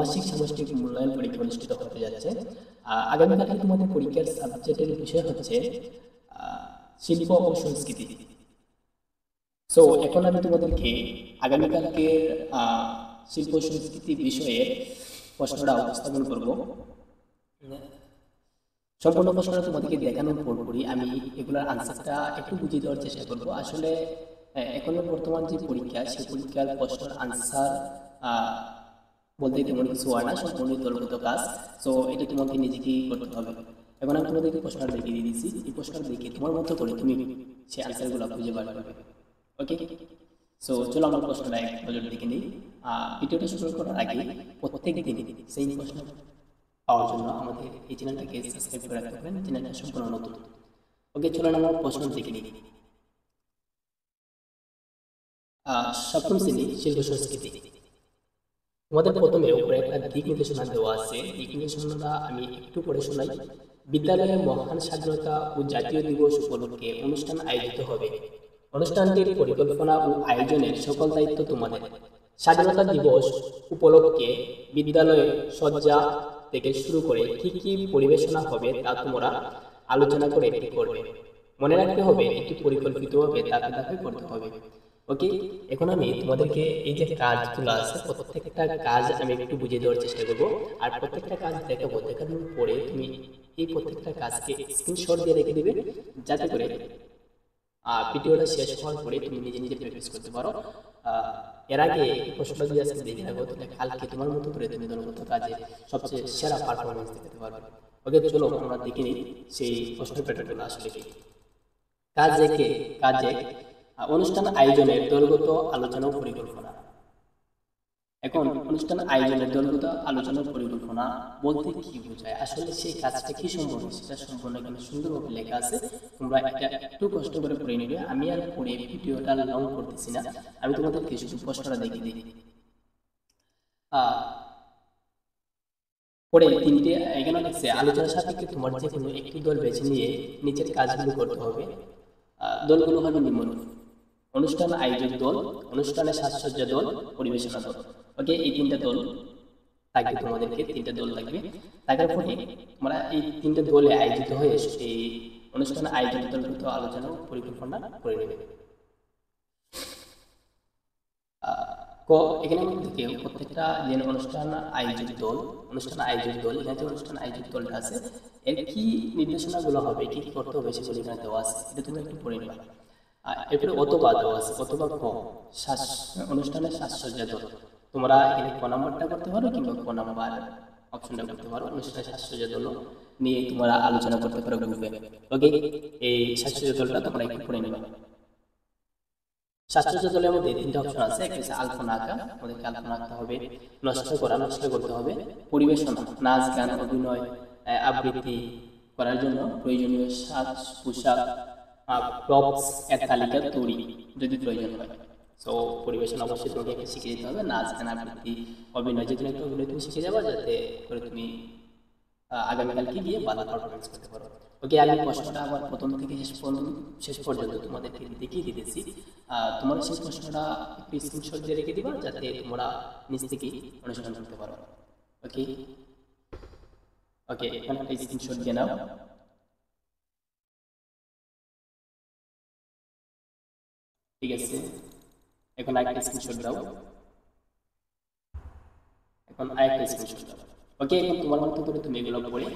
মাসিক সামষ্টিক মূল্যায়ন পরীক্ষা অনুষ্ঠিত হতে যাচ্ছে। আগামীকালকে তোমাদের পরীক্ষার সাবজেক্টের বিষয় হচ্ছে শিল্প ও সংস্কৃতি। সো এখন আমি তোমাদেরকে আগামীকালকের শিল্প সংস্কৃতি বিষয়ে প্রশ্নটা উপস্থাপন করব। সম্পূর্ণ প্রশ্নটা তোমাদেরকে দেখানোর পরপরই আমি এগুলোর আনসারটা একটু বুঝিয়ে দেওয়ার চেষ্টা করব। আসলে এখন বর্তমান যে পরীক্ষা, সেই পরীক্ষার প্রশ্নের আনসার বলতে তেমন কিছু হয় না, সম্পূর্ণ দলগত কাজ। সো এটা তোমাকে নিজেকেই করতে হবে। এখন আমি তোমাদেরকে প্রশ্নটা দেখিয়ে দিয়েছি, এই প্রশ্নটা দেখে তোমার মতো করে তুমি সেই আনসারগুলো খুঁজে বার করবে। ওকে, সো চলো আমরা প্রশ্নটা এক নজর দেখে নিই। ভিডিওটা শুরু করার আগে প্রত্যেক দিন সেই প্রশ্ন পাওয়ার জন্য আমাদের এই চ্যানেলটাকে সাবস্ক্রাইব করে রাখতে পারেন। চ্যানেলটা সম্পূর্ণ নতুন। ওকে, চলো আমরা প্রশ্ন দেখে নিই। সপ্তম শ্রেণী শিল্প সংস্কৃতি। তোমাদের প্রথমে উপরে একটা দিক নির্দেশনা দেওয়া আছে। দিক নির্দেশনাটা আমি একটু পড়ে শোনাই। বিদ্যালয়ে মহান স্বাধীনতা ও জাতীয় দিবস উপলক্ষে অনুষ্ঠান আয়োজিত হবে। অনুষ্ঠানটির পরিকল্পনা ও আয়োজনের সকল দায়িত্ব তোমাদের। স্বাধীনতা দিবস উপলক্ষে বিদ্যালয়ে সজ্জা থেকে শুরু করে কি কি পরিবেশনা হবে তা তোমরা আলোচনা করে এটি করবে। মনে রাখতে হবে এটি পরিকল্পিতভাবে ধাপে ধাপে করতে হবে। ওকে, এখন আমি তোমাদেরকে এই যে কাজগুলো আছে প্রত্যেকটা কাজ আমি একটু বুঝিয়ে দেওয়ার চেষ্টা করবো, আর প্রত্যেকটা কাজ দেখাবো। দেখানোর পরে তুমি এই প্রত্যেকটা কাজকে স্ক্রিনশট দিয়ে রেখে দিবে, যাতে করে ভিডিওটা শেষ হওয়ার পরে তুমি নিজে নিজে প্র্যাকটিস করতে পারো। এর আগে এই প্রশ্নটা যদি আজকে দেখে রাখো, তাহলে কালকে তোমার মতো করে তুমি দলগত কাজে সবচেয়ে সেরা পারফরমেন্স দেখাতে পারবে। ওকে, চলো আমরা দেখে নিই সেই প্রশ্নের প্যাটার্নগুলো আসলে কি। কাজে অনুষ্ঠান আয়োজনের দলগত আলোচনা ও পরিকল্পনা। এখন অনুষ্ঠান আয়োজনের দলগত আলোচনা ও পরিকল্পনা বলতে কি বোঝায়, আসলে সেই কাজটা কি সম্পর্কে সেটা সম্পূর্ণ এখানে সুন্দরভাবে লেখা আছে। তোমরা এটা একটু কষ্ট করে পড়ে নিবে। আমি আর পড়ে ভিডিওটা লং করতেছি না, আমি তোমাদেরকে শুধু প্রশ্নটা দেখিয়ে দিই। পরে তিনটে এখানে লিখছে আলোচনা সাপেক্ষে তোমার যে কোনো একটি দল বেছে নিয়ে নিচের কাজগুলো করতে হবে। দলগুলো হবে নিম্নরূপ: অনুষ্ঠান আয়োজক দল, অনুষ্ঠানে সাজসজ্জা দল, পরিবেশনা দল। ওকে, এই তিনটা দল থাকবে, তোমাদেরকে তিনটা দল থাকবে। থাকার পরে তোমরা এই তিনটা দলে আয়োজিত হয়ে এই অনুষ্ঠান আয়োজক দলগত আলোচনা পরিকল্পনা করে নেবে। এখানে থেকে প্রত্যেকটা যে অনুষ্ঠান আয়োজক দল এখানে যে অনুষ্ঠান আয়োজক দলটা আছে এর কি নির্দেশনাগুলো হবে, কি কি করতে হবে সেগুলো এখানে দেওয়া আছে, এটা তুমি একটু পড়ে নেবা। এরপরে অথবা দেওয়া আছে, অথবা অনুষ্ঠানের সাজসজ্জা দল। তোমরা এখানে ক নাম্বারটা করতে পারো কিংবা ক নাম্বার অপশনটা করতে পারো। অনুষ্ঠানের সাজসজ্জা দল নিয়ে তোমরা আলোচনা করতে পারো গ্রুপে। ওকে, এই সাজসজ্জা দলটা তোমরা একটু পড়ে নেবা। সাজসজ্জা দলের মধ্যে তিনটা অপশন আছে। একটা হচ্ছে আলপনা আঁকা, আমাদেরকে আলপনা আঁকতে হবে। নষ্ট করতে হবে। পরিবেশনা, নাচ গান অভিনয় আবৃত্তি করার জন্য প্রয়োজনীয় সাজ পোশাক প্রপস এর তালিকা তৈরি যদি প্রয়োজন হয়। সো পরিবেশন অবশ্যই তোমাকে একটা শিখে যেতে হবে। নাচ গান আবৃত্তি অভিনয় যে কোনো একটা অভিনয় তুমি শিখে যাবে, যাতে করে তুমি আগামীকালকে গিয়ে ভালো পারফরমেন্স করতে পারো। ওকে, আমি প্রশ্নটা আবার প্রথম থেকে শেষ পর্যন্ত তোমাদেরকে দেখিয়ে দিতেছি। তোমরা সেই প্রশ্নটা একটু স্ক্রিনশট দিয়ে রেখে দিবা, যাতে তোমরা নিজ থেকে অনুসরণ করতে পারো। ওকে ওকে, এখানে একটা স্ক্রিনশট দিয়ে নাও। ঠিক আছে, এখন আরেকটা স্ক্রিনশট দাও। ওকে, এখন তোমার মতো করে তুমি এগুলো পড়ে